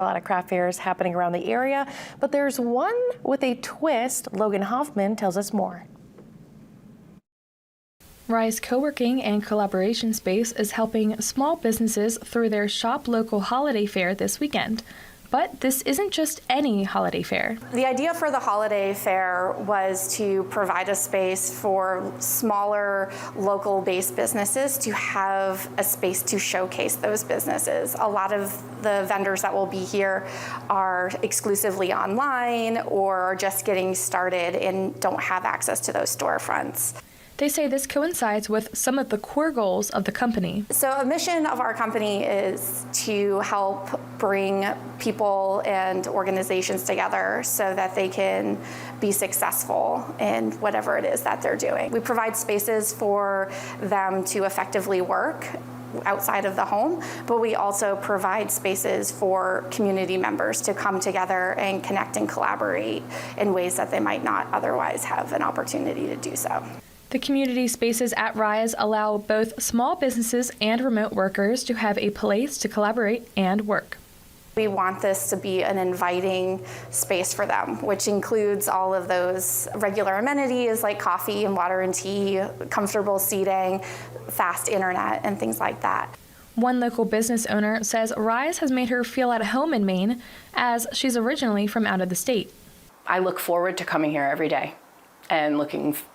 A lot of craft fairs happening around the area, but there's one with a twist. Logan Hoffman tells us more. Rise Co-working and Collaboration Space is helping small businesses through their Shop Local holiday fair this weekend. But this isn't just any holiday fair. The idea for the holiday fair was to provide a space for smaller local-based businesses to have a space to showcase those businesses. A lot of the vendors that will be here are exclusively online or are just getting started and don't have access to those storefronts. They say this coincides with some of the core goals of the company. So a mission of our company is to help bring people and organizations together so that they can be successful in whatever it is that they're doing. We provide spaces for them to effectively work outside of the home, but we also provide spaces for community members to come together and connect and collaborate in ways that they might not otherwise have an opportunity to do so. The community spaces at Rise allow both small businesses and remote workers to have a place to collaborate and work. We want this to be an inviting space for them, which includes all of those regular amenities like coffee and water and tea, comfortable seating, fast internet, and things like that. One local business owner says Rise has made her feel at home in Maine, as she's originally from out of the state. I look forward to coming here every day. And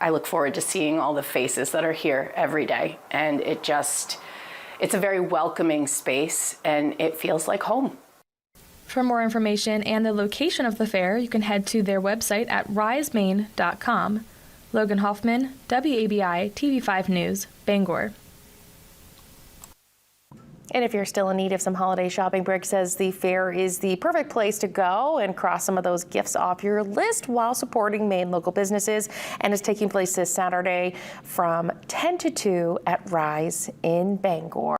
I look forward to seeing all the faces that are here every day. And it's a very welcoming space and it feels like home. For more information and the location of the fair, you can head to their website at risemaine.com. Logan Hoffman, WABI TV5 News, Bangor. And if you're still in need of some holiday shopping, Brick says the fair is the perfect place to go and cross some of those gifts off your list while supporting Maine local businesses, and is taking place this Saturday from 10 to 2 at Rise in Bangor.